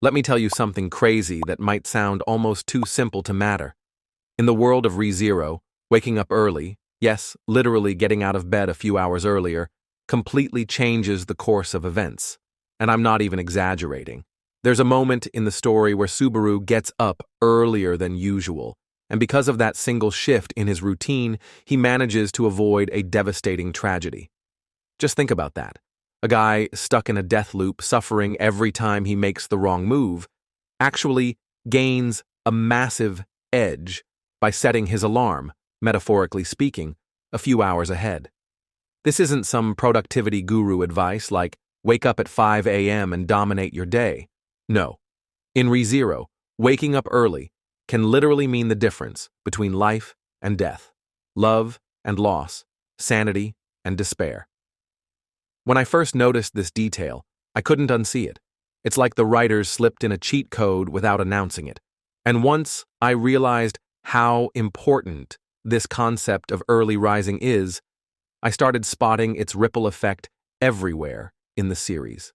Let me tell you something crazy that might sound almost too simple to matter. In the world of ReZero, waking up early, yes, literally getting out of bed a few hours earlier, completely changes the course of events. And I'm not even exaggerating. There's a moment in the story where Subaru gets up earlier than usual, and because of that single shift in his routine, he manages to avoid a devastating tragedy. Just think about that. A guy stuck in a death loop, suffering every time he makes the wrong move, actually gains a massive edge by setting his alarm, metaphorically speaking, a few hours ahead. This isn't some productivity guru advice like wake up at 5 a.m. and dominate your day. No. In ReZero, waking up early can literally mean the difference between life and death, love and loss, sanity and despair. When I first noticed this detail, I couldn't unsee it. It's like the writers slipped in a cheat code without announcing it. And once I realized how important this concept of early rising is, I started spotting its ripple effect everywhere in the series.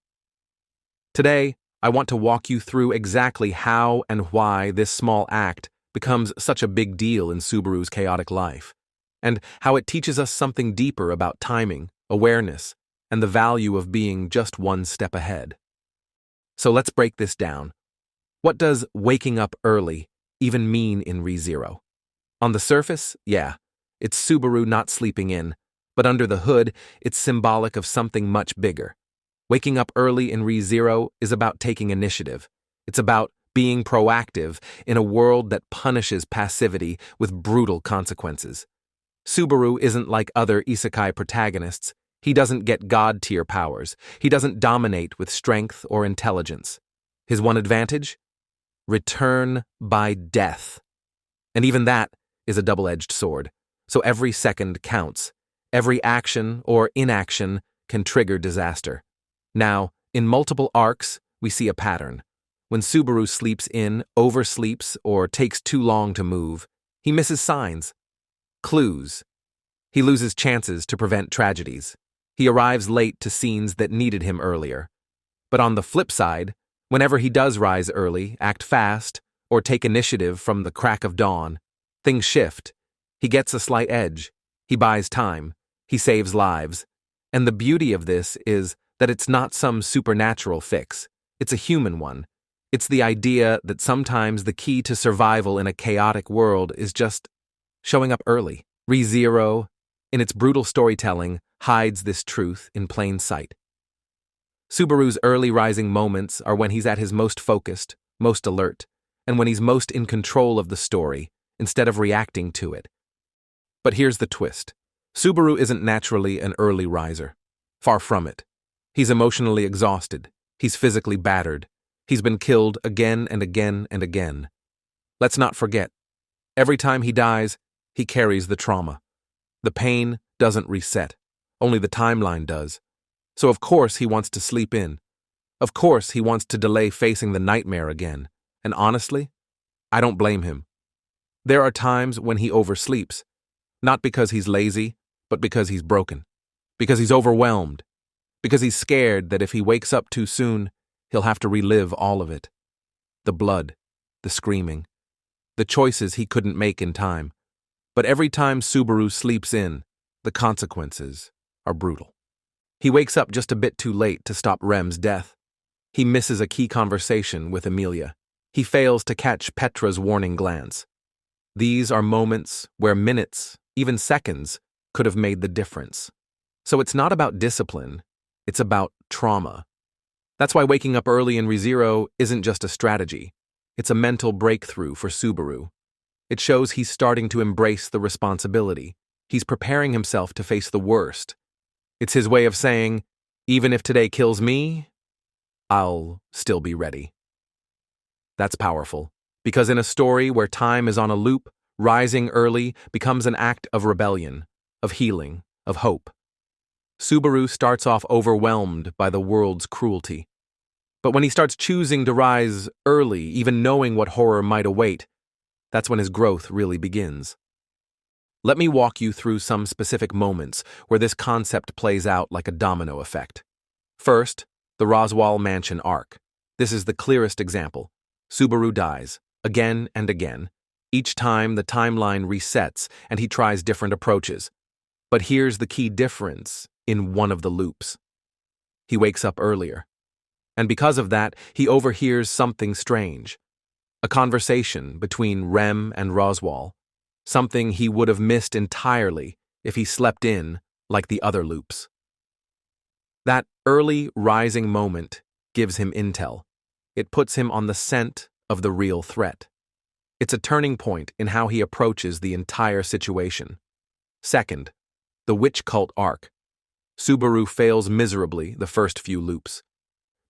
Today, I want to walk you through exactly how and why this small act becomes such a big deal in Subaru's chaotic life, and how it teaches us something deeper about timing, awareness, and the value of being just one step ahead. So let's break this down. What does waking up early even mean in ReZero? On the surface, yeah, it's Subaru not sleeping in, but under the hood, it's symbolic of something much bigger. Waking up early in ReZero is about taking initiative. It's about being proactive in a world that punishes passivity with brutal consequences. Subaru isn't like other isekai protagonists. He doesn't get god-tier powers. He doesn't dominate with strength or intelligence. His one advantage? Return by death. And even that is a double-edged sword, so every second counts. Every action or inaction can trigger disaster. Now, in multiple arcs, we see a pattern. When Subaru sleeps in, oversleeps, or takes too long to move, he misses signs, clues. He loses chances to prevent tragedies. He arrives late to scenes that needed him earlier. But on the flip side, whenever he does rise early, act fast, or take initiative from the crack of dawn, things shift. He gets a slight edge. He buys time. He saves lives. And the beauty of this is that it's not some supernatural fix. It's a human one. It's the idea that sometimes the key to survival in a chaotic world is just showing up early. ReZero, in its brutal storytelling, hides this truth in plain sight. Subaru's early rising moments are when he's at his most focused, most alert, and when he's most in control of the story, instead of reacting to it. But here's the twist. Subaru isn't naturally an early riser. Far from it. He's emotionally exhausted. He's physically battered. He's been killed again and again and again. Let's not forget, every time he dies, he carries the trauma. The pain doesn't reset. Only the timeline does. So of course he wants to sleep in. Of course he wants to delay facing the nightmare again. And honestly, I don't blame him. There are times when he oversleeps. Not because he's lazy, but because he's broken. Because he's overwhelmed. Because he's scared that if he wakes up too soon, he'll have to relive all of it. The blood, the screaming, the choices he couldn't make in time. But every time Subaru sleeps in, the consequences are brutal. He wakes up just a bit too late to stop Rem's death. He misses a key conversation with Emilia. He fails to catch Petra's warning glance. These are moments where minutes, even seconds, could have made the difference. So it's not about discipline, it's about trauma. That's why waking up early in ReZero isn't just a strategy. It's a mental breakthrough for Subaru. It shows he's starting to embrace the responsibility. He's preparing himself to face the worst. It's his way of saying, even if today kills me, I'll still be ready. That's powerful, because in a story where time is on a loop, rising early becomes an act of rebellion, of healing, of hope. Subaru starts off overwhelmed by the world's cruelty. But when he starts choosing to rise early, even knowing what horror might await, that's when his growth really begins. Let me walk you through some specific moments where this concept plays out like a domino effect. First, the Roswell Mansion arc. This is the clearest example. Subaru dies, again and again. Each time the timeline resets and he tries different approaches. But here's the key difference in one of the loops. He wakes up earlier. And because of that, he overhears something strange. A conversation between Rem and Roswell. Something he would have missed entirely if he slept in like the other loops. That early rising moment gives him intel. It puts him on the scent of the real threat. It's a turning point in how he approaches the entire situation. Second, the witch cult arc. Subaru fails miserably the first few loops.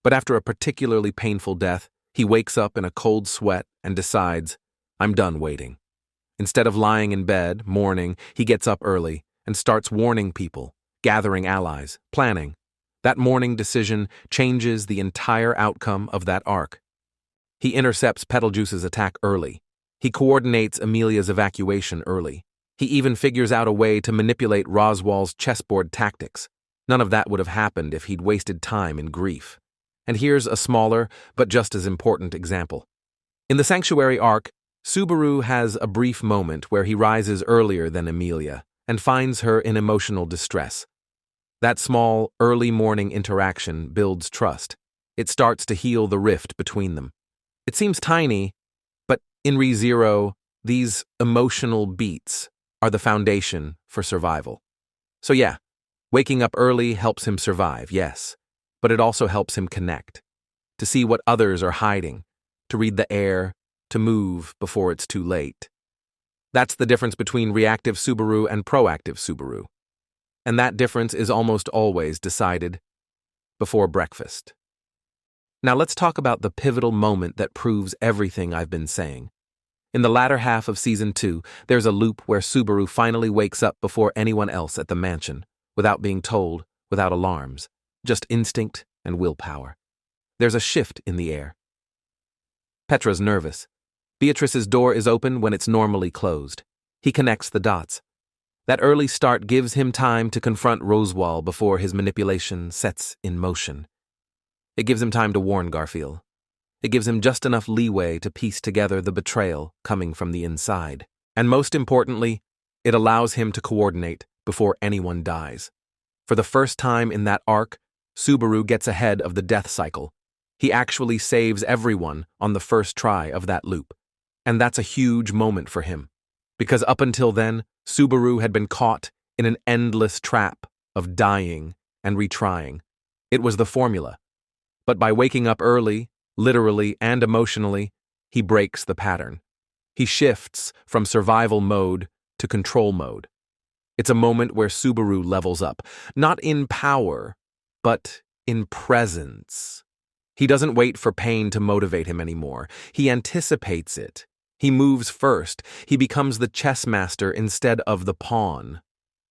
But after a particularly painful death, he wakes up in a cold sweat and decides, I'm done waiting. Instead of lying in bed, mourning, he gets up early and starts warning people, gathering allies, planning. That morning decision changes the entire outcome of that arc. He intercepts Betelgeuse's attack early. He coordinates Amelia's evacuation early. He even figures out a way to manipulate Roswell's chessboard tactics. None of that would have happened if he'd wasted time in grief. And here's a smaller, but just as important example. In the Sanctuary arc, Subaru has a brief moment where he rises earlier than Amelia and finds her in emotional distress. That small, early morning interaction builds trust. It starts to heal the rift between them. It seems tiny, but in ReZero, these emotional beats are the foundation for survival. So yeah, waking up early helps him survive, yes, but it also helps him connect, to see what others are hiding, to read the air, to move before it's too late. That's the difference between reactive Subaru and proactive Subaru. And that difference is almost always decided before breakfast. Now let's talk about the pivotal moment that proves everything I've been saying. In the latter half of Season 2, there's a loop where Subaru finally wakes up before anyone else at the mansion, without being told, without alarms, just instinct and willpower. There's a shift in the air. Petra's nervous. Beatrice's door is open when it's normally closed. He connects the dots. That early start gives him time to confront Roswell before his manipulation sets in motion. It gives him time to warn Garfield. It gives him just enough leeway to piece together the betrayal coming from the inside. And most importantly, it allows him to coordinate before anyone dies. For the first time in that arc, Subaru gets ahead of the death cycle. He actually saves everyone on the first try of that loop. And that's a huge moment for him. Because up until then, Subaru had been caught in an endless trap of dying and retrying. It was the formula. But by waking up early, literally and emotionally, he breaks the pattern. He shifts from survival mode to control mode. It's a moment where Subaru levels up, not in power, but in presence. He doesn't wait for pain to motivate him anymore. He anticipates it. He moves first. He becomes the chess master instead of the pawn.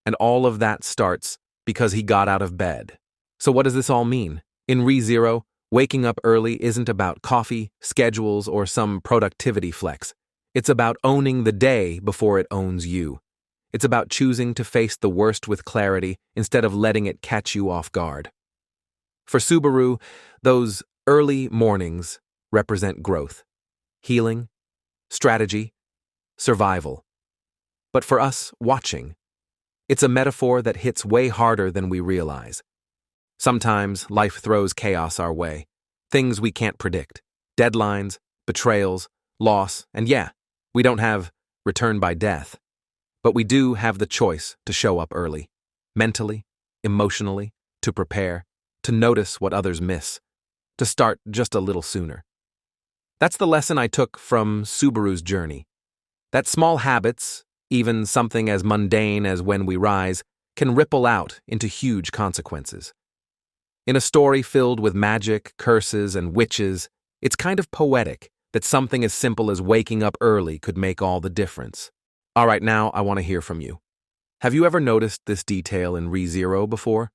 And all of that starts because he got out of bed. So what does this all mean? In ReZero, waking up early isn't about coffee, schedules, or some productivity flex. It's about owning the day before it owns you. It's about choosing to face the worst with clarity instead of letting it catch you off guard. For Subaru, those early mornings represent growth, healing, strategy, survival. But for us watching, it's a metaphor that hits way harder than we realize. Sometimes life throws chaos our way, things we can't predict, deadlines, betrayals, loss, and yeah, we don't have return by death. But we do have the choice to show up early, mentally, emotionally, to prepare, to notice what others miss, to start just a little sooner. That's the lesson I took from Subaru's journey. That small habits, even something as mundane as when we rise, can ripple out into huge consequences. In a story filled with magic, curses, and witches, it's kind of poetic that something as simple as waking up early could make all the difference. All right, now I want to hear from you. Have you ever noticed this detail in ReZero before?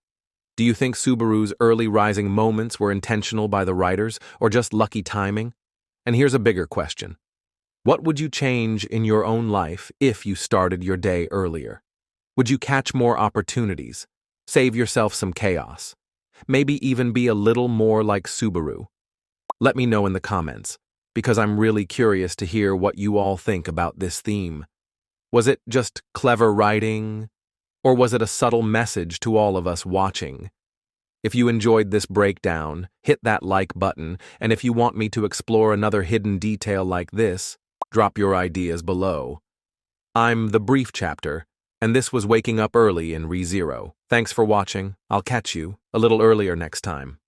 Do you think Subaru's early rising moments were intentional by the writers or just lucky timing? And here's a bigger question. What would you change in your own life if you started your day earlier? Would you catch more opportunities, save yourself some chaos, maybe even be a little more like Subaru? Let me know in the comments, because I'm really curious to hear what you all think about this theme. Was it just clever writing, or was it a subtle message to all of us watching? If you enjoyed this breakdown, hit that like button, and if you want me to explore another hidden detail like this, drop your ideas below. I'm the Brief Chapter, and this was Waking Up Early in ReZero. Thanks for watching. I'll catch you a little earlier next time.